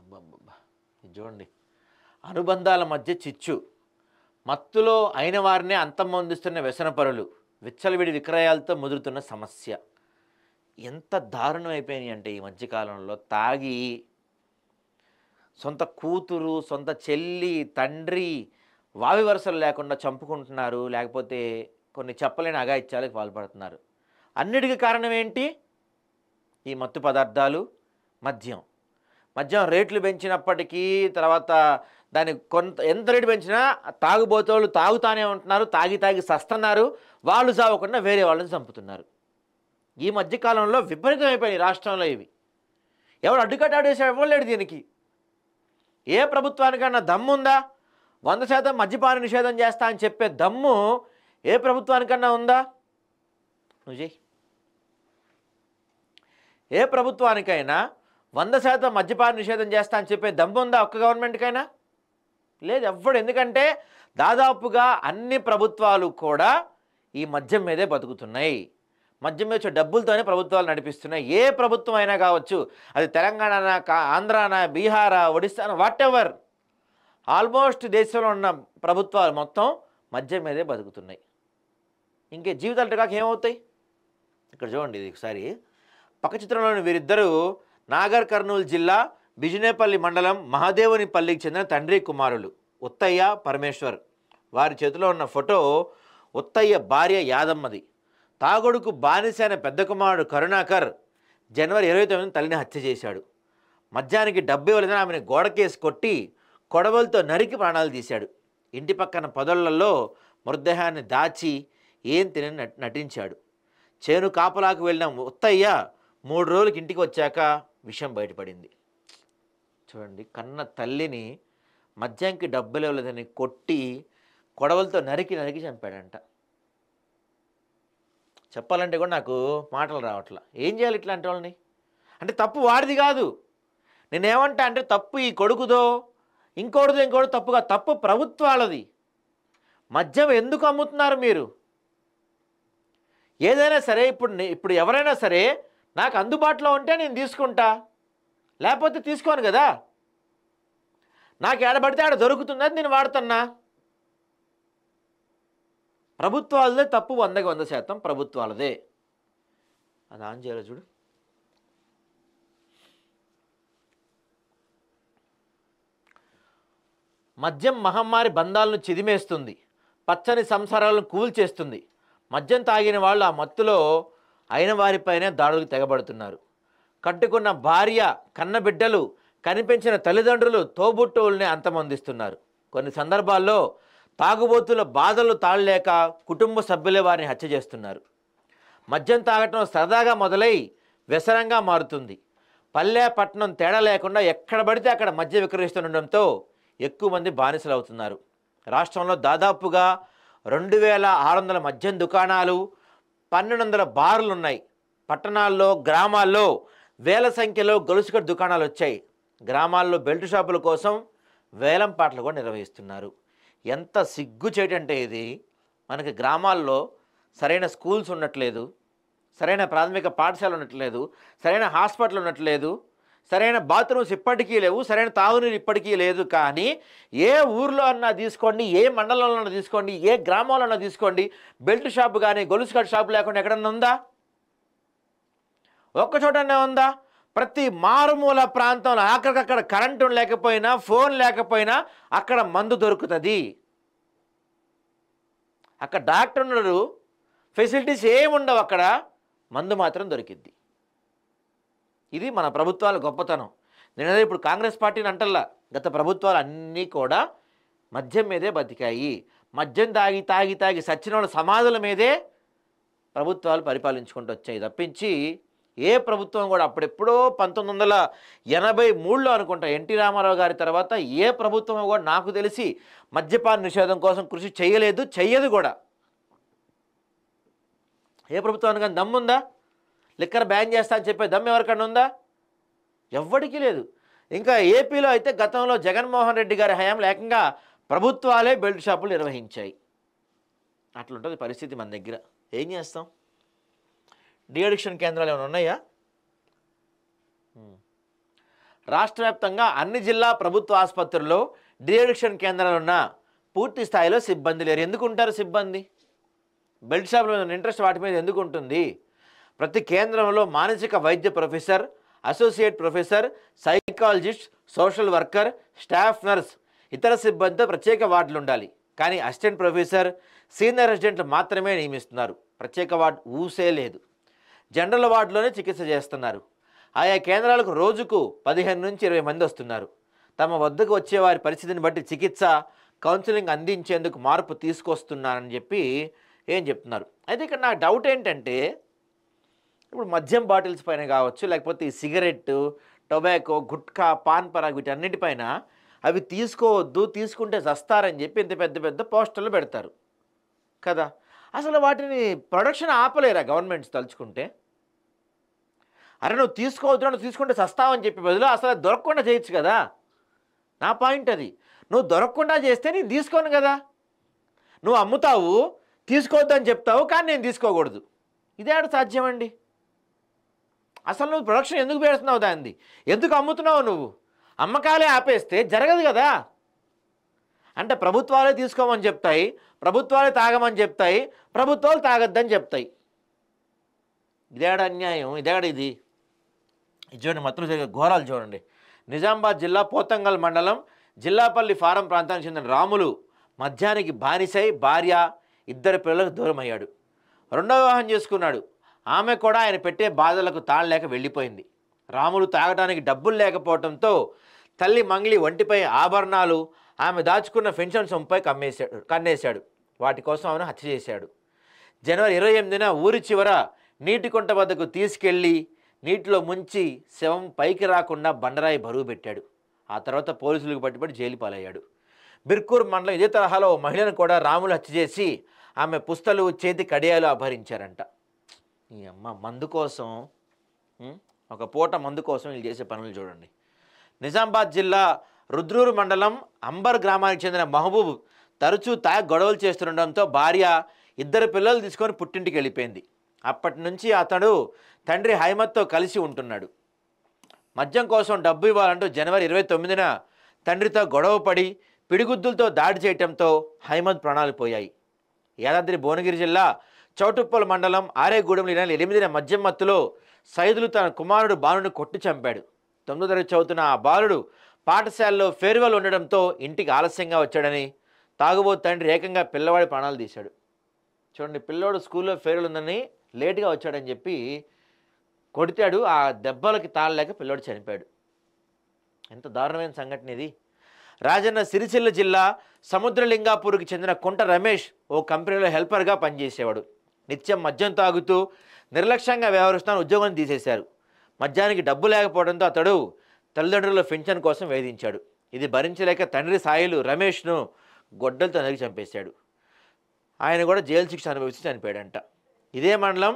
అబ్బబ్బబ్బా! ఇది చూడండి. అనుబంధాల మధ్య చిచ్చు. మత్తులో అయిన వారినే అంతమొందిస్తున్న వ్యసనపరులు. విచ్చలవిడి విక్రయాలతో ముదురుతున్న సమస్య. ఎంత దారుణం అయిపోయినాయంటే ఈ మధ్య కాలంలో తాగి సొంత కూతురు, సొంత చెల్లి, తండ్రి వావి వరుసలు లేకుండా చంపుకుంటున్నారు. లేకపోతే కొన్ని చెప్పలేని అఘాయిత్యాలకు పాల్పడుతున్నారు. అన్నిటికీ కారణం ఏంటి? ఈ మత్తు పదార్థాలు, మద్యం. మద్యం రేట్లు పెంచినప్పటికీ తర్వాత దాన్ని ఎంత రేటు పెంచినా తాగుబోతోళ్ళు తాగుతానే ఉంటున్నారు. తాగి తాగి సస్తున్నారు. వాళ్ళు చావకుండా వేరే వాళ్ళని చంపుతున్నారు. ఈ మధ్యకాలంలో విపరీతమైపోయినాయి రాష్ట్రంలో ఇవి. ఎవరు అడ్డుకట్టాడేసి ఇవ్వలేడు దీనికి. ఏ ప్రభుత్వానికన్నా దమ్ముందా? 100% మద్యపాన నిషేధం చేస్తా అని చెప్పే దమ్ము ఏ ప్రభుత్వానికన్నా ఉందా? నువ్వు చెయ్యి. ఏ ప్రభుత్వానికైనా 100% మద్యపాన నిషేధం చేస్తా అని చెప్పే దమ్ము ఉందా ఒక్క గవర్నమెంట్కైనా? లేదు ఎవ్వడు. ఎందుకంటే దాదాపుగా అన్ని ప్రభుత్వాలు కూడా ఈ మద్యం మీదే బతుకుతున్నాయి. మద్యం మీద వచ్చే డబ్బులతోనే ప్రభుత్వాలు నడిపిస్తున్నాయి. ఏ ప్రభుత్వం అయినా కావచ్చు, అది తెలంగాణ, ఆంధ్రానా, బీహారా, ఒడిస్సానా, వాట్ ఎవర్, ఆల్మోస్ట్ దేశంలో ఉన్న ప్రభుత్వాలు మొత్తం మద్యం మీదే బతుకుతున్నాయి. ఇంకే జీవితాలు కాక ఏమవుతాయి? ఇక్కడ చూడండి, ఇది ఒకసారి పక్క చిత్రంలోని వీరిద్దరూ నాగర్ కర్నూలు జిల్లా బిజినేపల్లి మండలం మహాదేవునిపల్లికి చెందిన తండ్రి కుమారులు ఉత్తయ్య, పరమేశ్వర్. వారి చేతిలో ఉన్న ఫోటో ఉత్తయ్య భార్య యాదమ్మది. తాగుడుకు బానిసైన పెద్ద కుమారుడు కరుణాకర్ జనవరి 29 తల్లిని హత్య చేశాడు. మద్యానికి డబ్బు ఇవ్వలేదని ఆమెను గోడకేసి కొట్టి కొడవలతో నరికి ప్రాణాలు తీశాడు. ఇంటి పక్కన పొదళ్లలో మృతదేహాన్ని దాచి ఏం తినని నటించాడు. చేను కాపలాకు వెళ్ళిన ఉత్తయ్య 3 రోజులకి ఇంటికి వచ్చాక విషయం బయటపడింది. చూడండి, కన్న తల్లిని మద్యానికి డబ్బులు ఇవ్వలేదని కొట్టి కొడవలతో నరికి చంపాడంట. చెప్పాలంటే కూడా నాకు మాటలు రావట్లా. ఏం చేయాలి ఇట్లాంటి వాళ్ళని? అంటే తప్పు వాడిది కాదు. నేనేమంటా అంటే తప్పు ఈ కొడుకుదో ఇంకోటిదో తప్పుగా, తప్పు ప్రభుత్వాలది. మద్యం ఎందుకు అమ్ముతున్నారు మీరు? ఏదైనా సరే ఇప్పుడు ఎవరైనా సరే నాకు అందుబాటులో ఉంటే నేను తీసుకుంటా, లేకపోతే తీసుకోను కదా. నాకు ఏడబడితే ఆడ దొరుకుతుంది, అది నేను వాడుతున్నా. ప్రభుత్వాలదే తప్పు 100కి 100% ప్రభుత్వాలదే. అది ఆన్ చేయాలి చూడు. మద్యం మహమ్మారి బంధాలను చిదిమేస్తుంది, పచ్చని సంసారాలను కూల్చేస్తుంది. మద్యం తాగిన వాళ్ళు ఆ మత్తులో అయిన వారిపైనే దాడులకు తెగబడుతున్నారు. కట్టుకున్న భార్య, కన్నబిడ్డలు, కనిపించిన తల్లిదండ్రులు, తోబుట్టువుల్ని అంతమొందిస్తున్నారు. కొన్ని సందర్భాల్లో తాగుబోతుల బాధలు తాళలేక కుటుంబ సభ్యులే వారిని హత్య చేస్తున్నారు. మద్యం తాగటం సరదాగా మొదలై వ్యసనంగా మారుతుంది. పల్లె పట్టణం తేడా లేకుండా ఎక్కడ పడితే అక్కడ మద్యం విక్రయిస్తుండటంతో ఎక్కువ మంది బానిసలు అవుతున్నారు. రాష్ట్రంలో దాదాపుగా 2600 మద్యం దుకాణాలు, 1200 బార్లు ఉన్నాయి. పట్టణాల్లో, గ్రామాల్లో వేల సంఖ్యలో గొలుసుకట్టు దుకాణాలు వచ్చాయి. గ్రామాల్లో బెల్ట్ షాపుల కోసం వేలం పాటలు కూడా నిర్వహిస్తున్నారు. ఎంత సిగ్గు చేయటంటే ఇది. మనకి గ్రామాల్లో సరైన స్కూల్స్ ఉండట్లేదు, సరైన ప్రాథమిక పాఠశాల ఉండట్లేదు, సరైన హాస్పిటల్ ఉండట్లేదు, సరైన బాత్రూమ్స్ ఇప్పటికీ లేవు, సరైన తాగునీరు ఇప్పటికీ లేదు. కానీ ఏ ఊర్లో అన్నా తీసుకోండి, ఏ మండలంలో అన్నా తీసుకోండి, ఏ గ్రామంలో అన్నా తీసుకోండి, బెల్ట్ షాపు కానీ గొలుసు కట్టు షాపు లేకుండా ఎక్కడన్నా ఉందా? ఒక్కచోటనే ఉందా? ప్రతి మారుమూల ప్రాంతంలో అక్కడికక్కడ కరెంటు లేకపోయినా, ఫోన్ లేకపోయినా అక్కడ మందు దొరుకుతుంది. అక్కడ డాక్టర్ ఉండరు, ఫెసిలిటీస్ ఏముండవు, అక్కడ మందు మాత్రం దొరికిద్ది. ఇది మన ప్రభుత్వాల గొప్పతనం. నేను ఇప్పుడు కాంగ్రెస్ పార్టీని అంటల్లా, గత ప్రభుత్వాలు అన్నీ కూడా మద్యం మీదే బతికాయి. మద్యం తాగి తాగి తాగి సచ్చిన వాళ్ళ సమాధుల మీదే ప్రభుత్వాలు పరిపాలించుకుంటూ వచ్చాయి తప్పించి ఏ ప్రభుత్వం కూడా అప్పుడెప్పుడో 1983లో అనుకుంటా ఎన్టీ రామారావు గారి తర్వాత ఏ ప్రభుత్వం కూడా నాకు తెలిసి మద్యపాన నిషేధం కోసం కృషి చేయలేదు, చెయ్యదు కూడా. ఏ ప్రభుత్వానికి దమ్ముందా? లిక్కర్ బ్యాన్ చేస్తా అని చెప్పే దమ్ము ఎవరికన్నా ఉందా? ఎవ్వడికి లేదు. ఇంకా ఏపీలో అయితే గతంలో జగన్మోహన్ రెడ్డి గారి హయాంలో ఏకంగా ప్రభుత్వాలే బెల్ట్ షాపులు నిర్వహించాయి. అట్లుంటుంది పరిస్థితి మన దగ్గర. ఏం చేస్తాం? డీ అడిక్షన్ కేంద్రాలు ఏమైనా ఉన్నాయా? రాష్ట్ర వ్యాప్తంగా అన్ని జిల్లా ప్రభుత్వ ఆసుపత్రుల్లో డిఅడిక్షన్ కేంద్రాలు ఉన్న పూర్తి స్థాయిలో సిబ్బంది లేరు. ఎందుకు ఉంటారు సిబ్బంది? బెల్ట్ షాప్లో ఇంట్రెస్ట్ వాటి మీద ఎందుకు ఉంటుంది? ప్రతి కేంద్రంలో మానసిక వైద్య professor, associate professor, psychologist, social worker, staff nurse, ఇతర సిబ్బందితో ప్రత్యేక వార్డులు ఉండాలి. కానీ అసిస్టెంట్ ప్రొఫెసర్, సీనియర్ రెసిడెంట్లు మాత్రమే నియమిస్తున్నారు. ప్రత్యేక వార్డు ఊసే లేదు. జనరల్ వార్డులోనే చికిత్స చేస్తున్నారు. ఆయా కేంద్రాలకు రోజుకు 15 నుంచి 20 మంది వస్తున్నారు. తమ వద్దకు వచ్చే వారి పరిస్థితిని బట్టి చికిత్స, కౌన్సిలింగ్ అందించేందుకు మార్పు తీసుకొస్తున్నారని చెప్పి ఏం చెప్తున్నారు. అయితే ఇక్కడ నా డౌట్ ఏంటంటే, ఇప్పుడు మద్యం బాటిల్స్ పైన కావచ్చు, లేకపోతే ఈ సిగరెట్టు, టొబాకో, గుట్కా, పాన్ పరాగ్ వీటన్నిటిపైన అవి తీసుకోవద్దు, తీసుకుంటే చస్తారని చెప్పి ఇంత పెద్ద పెద్ద పోస్టర్లు పెడతారు కదా. అసలు వాటిని ప్రొడక్షన్ ఆపలేరా గవర్నమెంట్స్ తలుచుకుంటే? అరే నువ్వు తీసుకోవద్దు, నువ్వు తీసుకుంటే చస్తావని చెప్పి బదులు అసలు దొరకకుండా చేయొచ్చు కదా. నా పాయింట్ అది. నువ్వు దొరకకుండా చేస్తే నేను తీసుకోను కదా. నువ్వు అమ్ముతావు, తీసుకోవద్దని చెప్తావు, కానీ నేను తీసుకోకూడదు. ఇదే ఆడ సాధ్యం అండి. అసలు నువ్వు ప్రొడక్షన్ ఎందుకు పెడుతున్నావు? దాన్ని ఎందుకు అమ్ముతున్నావు? నువ్వు అమ్మకాలే ఆపేస్తే జరగదు కదా. అంటే ప్రభుత్వాలే తీసుకోమని చెప్తాయి, ప్రభుత్వాలే తాగమని చెప్తాయి, ప్రభుత్వాలు తాగొద్దని చెప్తాయి. ఇదేడ అన్యాయం, ఇదేడ ఇది చూడండి. మత్తులు జరిగే ఘోరాలు చూడండి. నిజామాబాద్ జిల్లా పోతంగల్ మండలం జిల్లాపల్లి ఫారం ప్రాంతానికి చెందిన రాములు మద్యానికి బానిసై భార్య, 2 పిల్లలకు దూరం అయ్యాడు. 2వ వివాహం చేసుకున్నాడు. ఆమె కూడా ఆయన పెట్టే బాధలకు తాళలేక వెళ్ళిపోయింది. రాములు తాగడానికి డబ్బులు లేకపోవడంతో తల్లి మంగళి ఒంటిపై ఆభరణాలు, ఆమె దాచుకున్న పెన్షన్ సొమ్ముపై కన్నేశాడు. వాటి కోసం ఆమెను హత్య చేశాడు. జనవరి 28న ఊరి చివర నీటి కుంట వద్దకు తీసుకెళ్లి నీటిలో ముంచి శవం పైకి రాకుండా బండరాయి బరువు పెట్టాడు. ఆ తర్వాత పోలీసులకు పట్టుబడి జైలు పాలయ్యాడు. బిర్కూర్ మండలం ఇదే తరహాలో ఓ మహిళను కూడా రాములు హత్య చేసి ఆమె పుస్తలు, చేతి కడియాలు అపహరించారంట. ఈ అమ్మ మందు కోసం, ఒక పూట మందు కోసం వీళ్ళు చేసే పనులు చూడండి. నిజామాబాద్ జిల్లా రుద్రూరు మండలం అంబర్ గ్రామానికి చెందిన మహబూబ్ తరచూ తాగి గొడవలు చేస్తుండడంతో భార్య, 2 పిల్లలు తీసుకొని పుట్టింటికి వెళ్ళిపోయింది. అప్పటి నుంచి అతడు తండ్రి హైమత్తో కలిసి ఉంటున్నాడు. మద్యం కోసం డబ్బు ఇవ్వాలంటూ జనవరి 29న తండ్రితో గొడవపడి పిడిగుద్దులతో దాడి చేయడంతో హైమత్ ప్రాణాలు పోయాయి. యాదాద్రి భువనగిరి జిల్లా చౌటుప్పల్ మండలం ఆరేగూడెంలో 8న మద్యం మత్తులో సైదులు తన కుమారుడు బాలుని కొట్టి చంపాడు. 9వ తరగతి చదువుతున్న ఆ బాలుడు పాఠశాలలో ఫేర్వెల్ ఉండడంతో ఇంటికి ఆలస్యంగా వచ్చాడని తాగుబోతు తండ్రి ఏకంగా పిల్లవాడి ప్రాణాలు తీశాడు. చూడండి, పిల్లోడు స్కూల్లో ఫేర్వెల్ ఉందని లేటుగా వచ్చాడని చెప్పి కొడితాడు. ఆ దెబ్బలకి తాళలేక పిల్లోడు చనిపోయాడు. ఎంత దారుణమైన సంఘటన ఇది. రాజన్న సిరిసిల్ల జిల్లా సముద్రలింగాపూర్కి చెందిన కుంట రమేష్ ఓ కంపెనీలో హెల్పర్గా పనిచేసేవాడు. నిత్యం మద్యం తాగుతూ నిర్లక్ష్యంగా వ్యవహరిస్తున్న ఉద్యోగం తీసేశారు. మద్యానికి డబ్బు లేకపోవడంతో అతడు తల్లిదండ్రుల పెన్షన్ కోసం వేధించాడు. ఇది భరించలేక తండ్రి సాయిలు రమేష్ను గొడ్డలతో నరికి చంపేశాడు. ఆయన కూడా జైలు శిక్ష అనుభవించి చనిపోయాడంట. ఇదే మండలం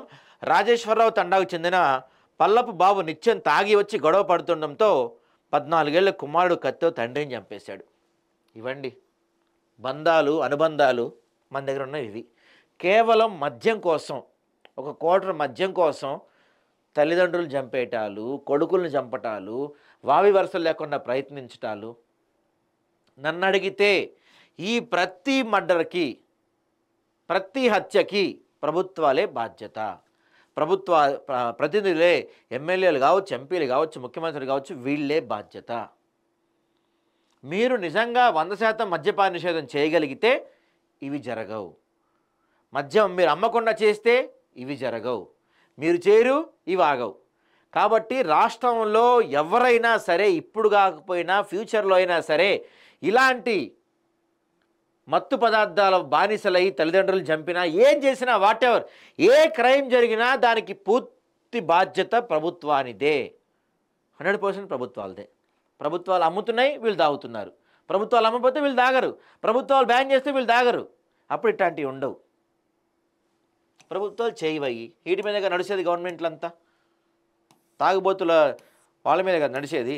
రాజేశ్వరరావు తండాకు చెందిన పల్లపు బాబు నిత్యం తాగి వచ్చి గొడవ పడుతుండడంతో 14 ఏళ్ల కుమారుడు కత్తితో తండ్రిని చంపేశాడు. ఇవండి బంధాలు, అనుబంధాలు మన దగ్గర ఉన్నవి. ఇవి కేవలం మద్యం కోసం, 1 క్వార్టర్ మద్యం కోసం తల్లిదండ్రులు చంపేటాలు, కొడుకులను చంపటాలు, వావి వరుసలు లేకుండా ప్రయత్నించటాలు. నన్ను అడిగితే ఈ ప్రతి మర్డర్కి, ప్రతి హత్యకి ప్రభుత్వాలే బాధ్యత. ప్రభుత్వ ప్రతినిధులే, ఎమ్మెల్యేలు కావచ్చు, ఎంపీలు కావచ్చు, ముఖ్యమంత్రులు కావచ్చు, వీళ్ళే బాధ్యత. మీరు నిజంగా 100% మద్యపాన నిషేధం చేయగలిగితే ఇవి జరగవు. మద్యం మీరు అమ్మకుండా చేస్తే ఇవి జరగవు. మీరు చేయరు, ఇవి ఆగవు. కాబట్టి రాష్ట్రంలో ఎవరైనా సరే, ఇప్పుడు కాకపోయినా ఫ్యూచర్లో అయినా సరే, ఇలాంటి మత్తు పదార్థాల బానిసలై తల్లిదండ్రులు చంపినా, ఏం చేసినా, వాటెవర్, ఏ క్రైమ్ జరిగినా దానికి పూర్తి బాధ్యత ప్రభుత్వానిదే. 100% ప్రభుత్వాలదే. ప్రభుత్వాలు అమ్ముతున్నాయి, వీళ్ళు తాగుతున్నారు. ప్రభుత్వాలు అమ్మకపోతే వీళ్ళు తాగరు. ప్రభుత్వాలు బ్యాన్ చేస్తే వీళ్ళు తాగరు. అప్పుడు ఇట్లాంటివి ఉండవు. ప్రభుత్వాలు చేయవయ్యి, వీటి మీదగా నడిచేది గవర్నమెంట్లంతా. తాగుబోతుల వాళ్ళ మీదగా నడిచేది.